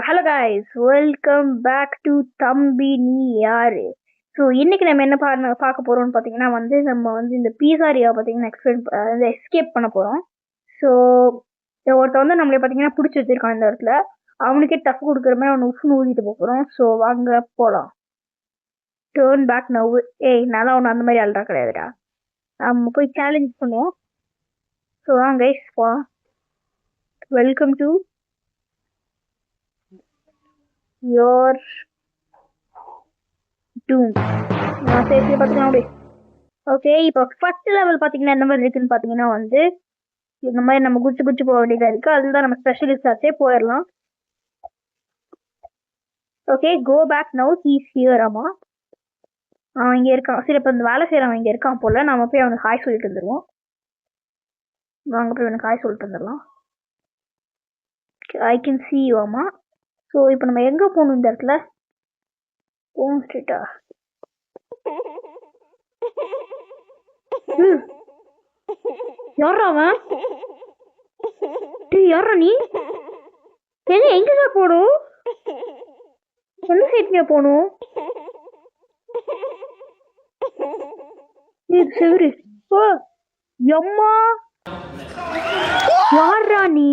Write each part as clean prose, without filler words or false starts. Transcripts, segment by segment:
Hello guys, welcome back to தம்பி நீ யாரு. ஸோ இன்னைக்கு நம்ம என்ன பார்க்க போறோம்னு பார்த்தீங்கன்னா நம்ம இந்த பீஸாரியா பார்த்தீங்கன்னா எஸ்கேப் பண்ண போகிறோம். ஸோ ஒருத்த நம்மளை பார்த்தீங்கன்னா பிடிச்சி வச்சிருக்கான் இந்த இடத்துல. அவனுக்கே டஃப் கொடுக்குற மாதிரி அவனை உஃப்னு ஊதிட்டு போகிறோம். ஸோ வாங்க போகலாம். Turn back now. நல்லா ஒன்று அந்த மாதிரி அல்றா கிடையாதுடா. நம்ம போய் சேலஞ்ச் பண்ணுவோம். ஸோ வாங்க கைஸ், வெல்கம் டு யோர் டூம். நான் சேர்த்து பார்த்துக்கலாம் அப்படி. ஓகே, இப்போ ஃபர்ஸ்ட் லெவல் பார்த்தீங்கன்னா என்ன மாதிரி இருக்குன்னு பார்த்தீங்கன்னா இந்த மாதிரி நம்ம குச்சி போக வேண்டியதாக இருக்குது. அதுதான் நம்ம ஸ்பெஷலிஸ்ட் ஆச்சே, போயிடலாம். Okay, go back now. He's here. ஆமாம், அவன் இங்கே இருக்கான். சரி, இப்போ இந்த வேலை செய்கிறவன் இங்கே இருக்கான் போல். நம்ம போய் அவனுக்கு ஹாய் சொல்லிட்டு வந்துடுவோம். வாங்க போய் அவனுக்கு ஹாய் சொல்லிட்டு வந்துடலாம். I can see you. ஆமாம். ஸோ இப்போ நம்ம எங்கே போகணும் இந்த இடத்துல? போகணும் ஸ்ட்ரீட்டா. யாரா அவன்? யாரா நீ? எங்கதான் போகணும்? எந்த சைட்லயா போகணும்? சரி. எம்மா, யாரா நீ?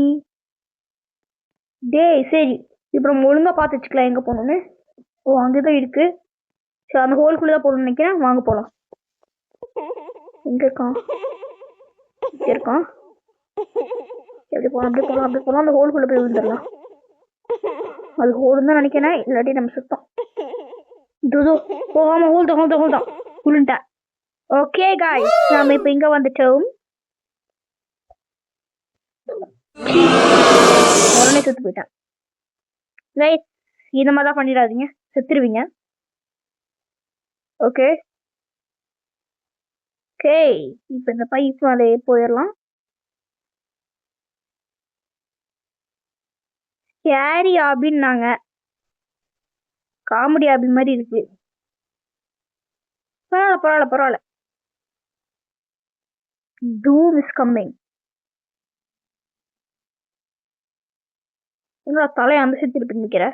டேய் சரி, இப்போ நம்ம ஒழுங்கா பார்த்து வச்சுக்கலாம் எங்கே போகணுன்னு. ஓ, அங்கேதான் இருக்கு. சரி, அந்த ஹோல்குள்ளே தான் போகணும்னு நினைக்கிறேன். வாங்க போகலாம். எங்கே இருக்கான்? இங்கே இருக்கான். எப்படி போகலாம்? அப்படி போகலாம், அப்படி போகலாம். அந்த ஹோல்குள்ளே போய் விழுந்துடலாம். அது ஹோல்னு தான் நினைக்கிறேன், இல்லாட்டி நம்ம சுத்தம். இதோ போகாம ஹோல் தான் உருண்டேன். ஓகே காய், நாம இப்போ இங்கே வந்துட்டோம். உடனே செத்து போயிட்டேன். ரைட், இந்த மாதிரி தான் பண்ணிடாதீங்க, செத்துருவீங்க. ஓகே ஓகே, இப்போ இந்த பைப் மேலே போயிடலாம். கேரி ஆபின்னாங்க, காமெடி ஆபி மாதிரி இருக்கு. பரவாயில்ல. Doom is coming. என்னோட தலையை அந்த செத்து நிற்கிற.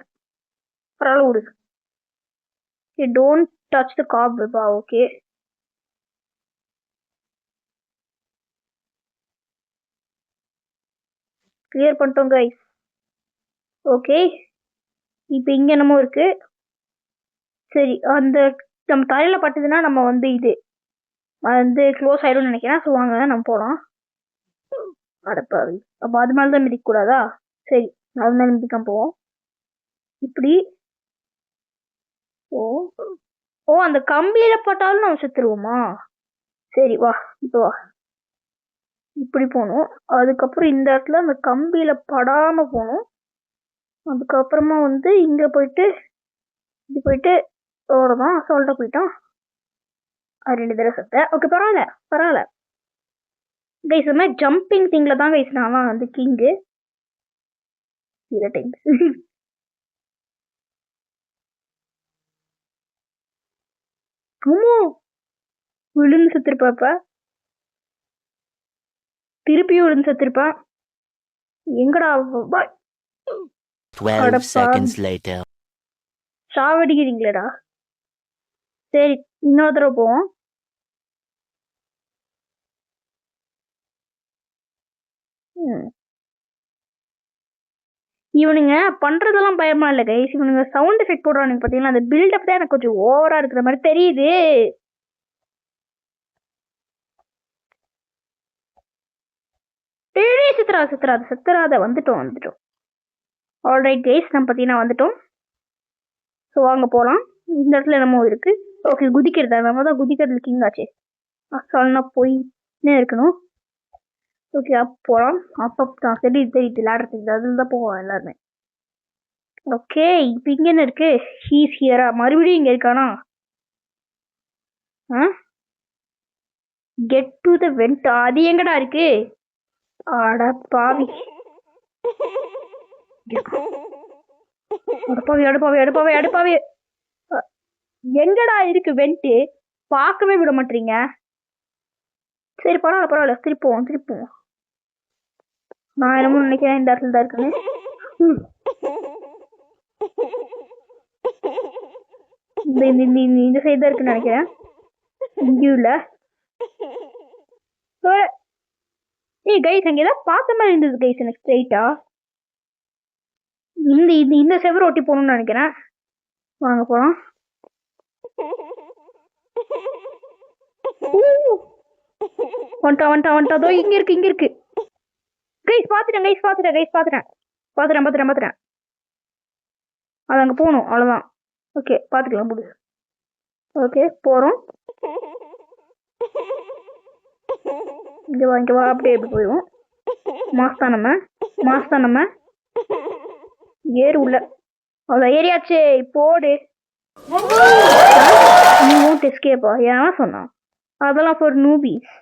பரவாயில்ல விடு. Don't touch the cop. Okay, clear பண்ணிட்டோம் கைஸ். ஓகே, இப்போ இங்கே என்னமோ இருக்கு. சரி, அந்த நம்ம தலையில் பட்டதுன்னா நம்ம இது க்ளோஸ் ஆயிடும்னு நினைக்கிறேன். ஸோ வாங்க நம்ம போகலாம். அடப்பாவி, அப்போ அது மேலே தான் மிதிக்கக்கூடாதா? சரி, அது மேலே மிதிக்காம போவோம். இப்படி ஓ அந்த கம்பியில பட்டாலும் நம்ம செத்துருவோமா? சரி வா, இப்போ வா. இப்படி போகணும். அதுக்கப்புறம் இந்த இடத்துல அந்த கம்பியில படாம போகணும். அதுக்கப்புறமா இங்க போயிட்டு இது போயிட்டு அவ்வளோதான். அசால்ட்டா போயிட்டான். அது 2 தடவை செத்த. ஓகே, பரவாயில்ல கைஸ். இந்த மாதிரி ஜம்பிங் திங்ல தான் கைஸ் நான் கிங்கு. விழுந்து செத்துருப்பா. திருப்பியும் விழுந்து செத்துருப்பா. எங்கடா? 12 seconds later. சாவடிக்கிறீங்களேடா. சரி, இன்னொரு தடவை போவோம். இவனுங்க பண்றதெல்லாம் பயமா இல்லை கைஸ். இவனுங்க சவுண்ட் எஃபெக்ட் போடுறானுங்க பார்த்தீங்களா, அந்த பில்டப் தான் எனக்கு கொஞ்சம் ஓவரா இருக்கிற மாதிரி தெரியுது. சித்திராத வந்துட்டோம். ஆல்ரைட் கைஸ், நம்ம பார்த்தீங்கன்னா வந்துட்டோம். ஸோ வாங்க போகலாம். இந்த இடத்துல என்னமோ இருக்கு. ஓகே, குதிக்கிறதா? நம்ம தான் குதிக்கிறது கிங் ஆச்சு. அசால்னா போயின்னே இருக்கணும். ஓகே, அப்போ போகலாம். அப்போ தான் தெரியுது விளையாடுறதுக்கு, அதில் தான் போவோம் எல்லாருமே. ஓகே, இப்போ இங்கே என்ன இருக்கு? ஹீஸ் ஹியரா? மறுபடியும் இங்கே இருக்கானா? Get to the went. அது எங்கடா இருக்கு? அட பாவி, அடுப்பாவி. எங்கடா இருக்கு வெண்ட்? பார்க்கவே விட மாட்டீங்க. சரி, பரவாயில்ல. திருப்போம். நான் என்னமோ நினைக்கிறேன் இந்த இடத்துல தான் இருக்குன்னு. இந்த சைடு தான் இருக்குன்னு நினைக்கிறேன். இங்கேயும் இல்லை. ஏய் கைஸ், அங்கே ஏதாவது பார்த்த மாதிரி இருந்தது கைஸ் எனக்கு ஸ்ட்ரைட்டா. இந்த செவரு ஒட்டி போகணும்னு நினைக்கிறேன். வாங்க போகலாம். வந்துட்டா அதோ இங்க இருக்கு. கைஸ் பாத்துட்டேன். அது அங்க போகணும், அவ்வளவுதான். ஓகே, பாத்துக்கலாம் முடியும். ஓகே, போறோம். இங்க வா அப்படியே எப்படி போயிடும். மாஸ் தான் நம்ம ஏறு உள்ள. அவ்வளோ ஏரியாச்சே, போடு. நீ won't escape. ஏன் சொன்னான் அதெல்லாம் ஃபார் நூபிஸ்.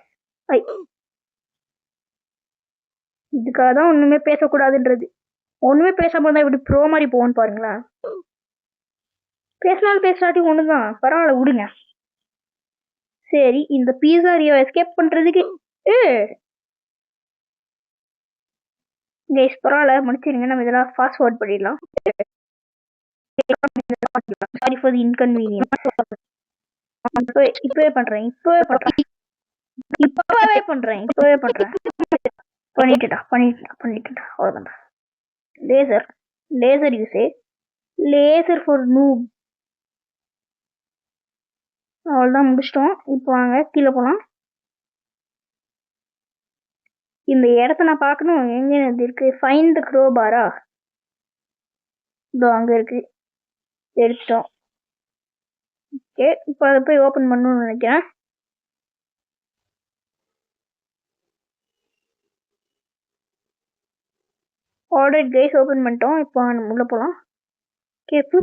இதுக்காக தான் ஒண்ணுமே பேசக்கூடாதுன்றது. ஒண்ணுமே பேசாம இருந்தா இப்படி ப்ரோ மாதிரி போவோன்னு பாருங்களேன். பேசாட்டி ஒண்ணுதான், பரவாயில்ல விடுங்க. சரி, இந்த பீஸாரியோ எஸ்கேப் பண்றதுக்கு கைஸ் பரவாயில்ல, மன்னிச்சிருங்க. நம்ம இதெல்லாம் ஃபாஸ்ட் ஃபார்வர்ட் பண்ணிடலாம். Sorry for the inconvenience. இப்பவே பண்றேன். பண்ணிட்டா அவ்வளவுதான். லேசர் யூஸே லேசர் ஃபார் நூப். அவ்வளோதான், முடிச்சிட்டோம். இப்போ வாங்க கீழே போகலாம். இந்த இடத்த நான் பார்க்கணும். எங்க இருக்கு? Find the crowbar? இதோ அங்கே இருக்கு. எடுத்துட்டோம். ஓகே, இப்போ அதை போய் ஓப்பன் பண்ணணும்னு நினைக்கிறேன். ஆல்ரைட் கைஸ், ஓப்பன் பண்ணிட்டோம். இப்போ நம்ம உள்ள போகலாம். கேப்பு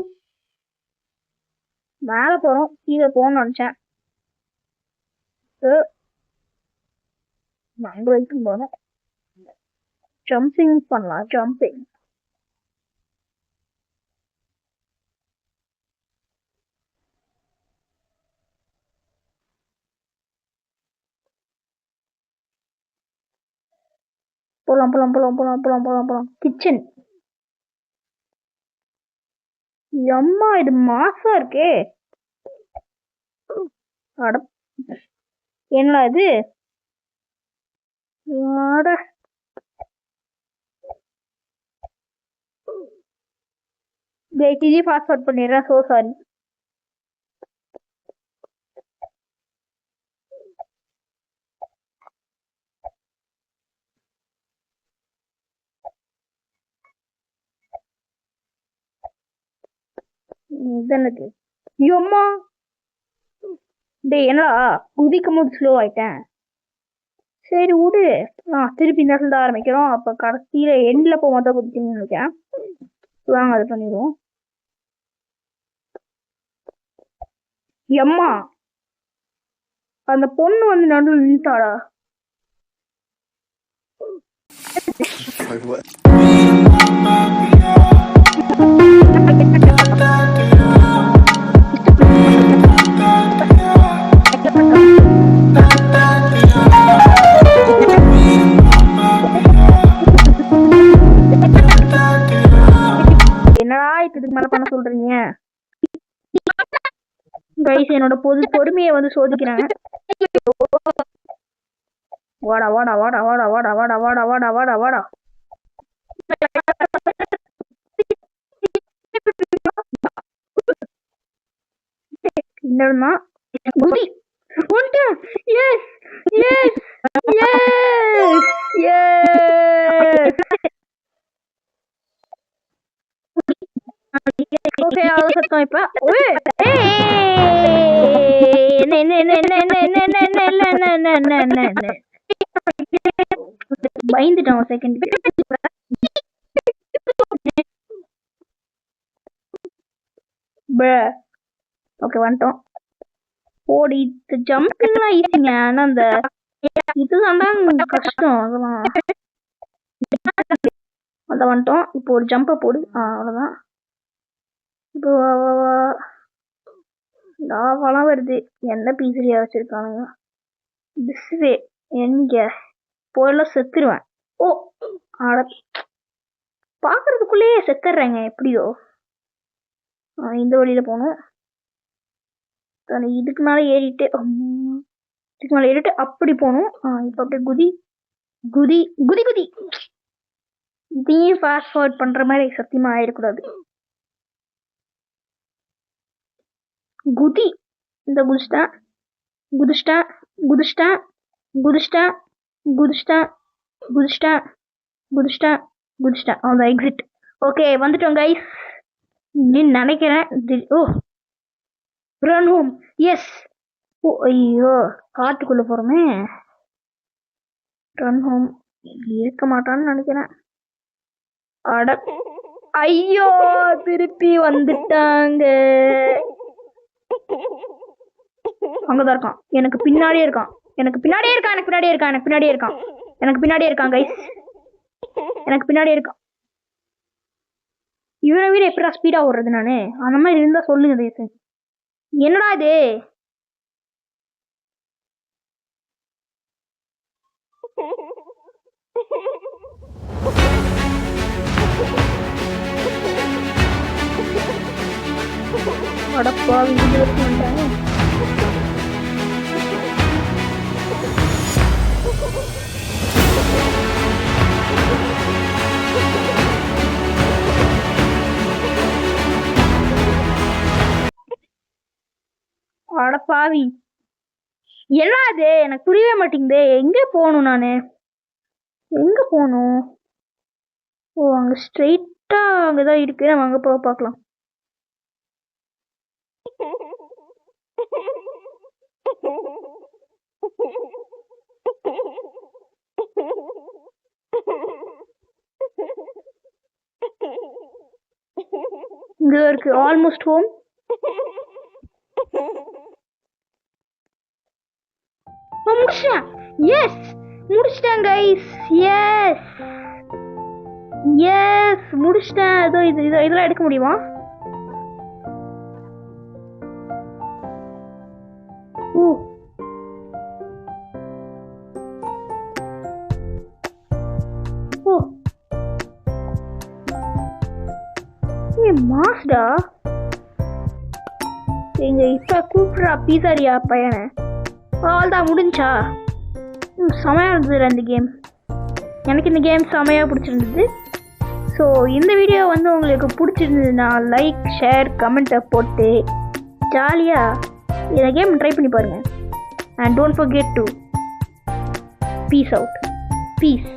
மேலே போகிறோம். கீழே போகணும்னு நினச்சேன். அங்கே வரைக்கும் போகணும். ஜம்பிங் பண்ணலாம். போலாம். கிச்சன். அம்மா, இது மாசா இருக்கே. என்ன இது? பாஸ்வேர்ட் பண்ணிடுறேன். So sorry. இதனது அம்மா. டேய், என்னடா குதிக்கும் போது ஸ்லோ ஆயிட்டேன். சரி விடு, திருப்பி இந்த இடத்துல ஆரம்பிக்கிறோம். அப்ப கடைசியில எண்ட்ல போகும்போது தான் குதிக்கணும்னு நினைக்கிறேன். வாங்க அதை பண்ணிடுவோம். அம்மா, அந்த பொண்ணு வந்து நடுவில் நின்ட்டாடா. என்னடா இதுக்கு மேல பண்ண சொல்றீங்க கைஸ்? என்னோட பொறுமையை வந்து சோதிக்கிறாங்க. வாடா. என்னன்னா சத்தம் இப்ப பயந்துட்டான் ஒரு செகண்ட். ஓகே, வந்துட்டோம். ஓடி ஜம்பிங்லாம் ஈஸிங்க, ஆனா அந்த இதுதான் கஷ்டம். அதான் வந்துட்டோம். இப்போ ஒரு ஜம்ப போடு, அவ்வளவுதான். இப்போ லாவாலாம் வருது. என்ன பீஸரியா வச்சிருக்கானுங்க? டிஸ்வே எங்க போயெல்லாம் செத்துருவேன். ஓ, பாக்குறதுக்குள்ளேயே செத்துடுறேங்க எப்படியோ. இந்த வழியில் போகணும். இதுக்கு மேலே ஏறிட்டு அப்படி போகணும். இப்போ அப்படியே குதி குதி குதி குதி. இதையும் ஃபாஸ்ட் ஃபார்வர்ட் பண்ணுற மாதிரி சத்தியமாக ஆயிடக்கூடாது. குதி. இந்த குதிச்சிட்டேன் குதிச்சிட்டேன் குதிச்சிட்டேன் குதிச்சிட்டேன் குதிச்சிட்டேன் குதிச்சிட்டேன் குதிச்சிட்டேன் குதிச்சிட்டேன். அந்த எக்ஸிட். ஓகே வந்துட்டோம் கைஸ் நினைக்கிறேன். ஓ ரன் ஹோம். எஸ். ஓ ஐயோ காட்டுக்குள்ள போறோமே. ரன் ஹோம் இருக்க மாட்டான்னு நினைக்கிறேன். அட ஐயோ திருப்பி வந்துட்டாங்க. அங்கதான் இருக்கான். எனக்கு பின்னாடியே இருக்கான். எனக்கு பின்னாடியே இருக்கான். எனக்கு பின்னாடியே இருக்கான். எனக்கு பின்னாடியே இருக்கான். எனக்கு பின்னாடியே இருக்கான் கைஸ். எனக்கு பின்னாடியே இருக்கான். இவனை வீடு எப்படா ஸ்பீடா ஓடுறது நானு? அந்த மாதிரி இருந்தா சொல்லுங்க தேசு. என்னடா இது? அடப்பா வீடு வச்சுட்டாங்க. அடப்பாவி என்ன அது? எனக்கு புரியவே மாட்டேங்குது. எங்க போகணும் நானு? எங்க போகணும்? ஓ அங்க ஸ்ட்ரெயிட்டா அங்கதான் இருக்கு. நம்ம அங்க போக பார்க்கலாம். இங்க இருக்கு ஆல்மோஸ்ட் ஹோம். முடிச்சிட்டேன். எஸ் முடிச்சிட்டேன் கைஸ். எஸ் எஸ் முடிச்சிட்டேன். அதோ இதெல்லாம் எடுக்க முடியுமா? ஓ ஓ மாஸ்டா எங்க இப்ப கூப்பிடுறா பீசாரியா பையனை. அவ்வளோதான் முடிஞ்சா. செமையாக இருந்தது இந்த கேம். எனக்கு இந்த கேம் செமையாக பிடிச்சிருந்தது. ஸோ இந்த வீடியோ வந்து உங்களுக்கு பிடிச்சிருந்ததுன்னா லைக் ஷேர் கமெண்ட்டை போட்டு ஜாலியாக இந்த கேம் ட்ரை பண்ணி பாருங்கள். And don't forget to peace out. Piece.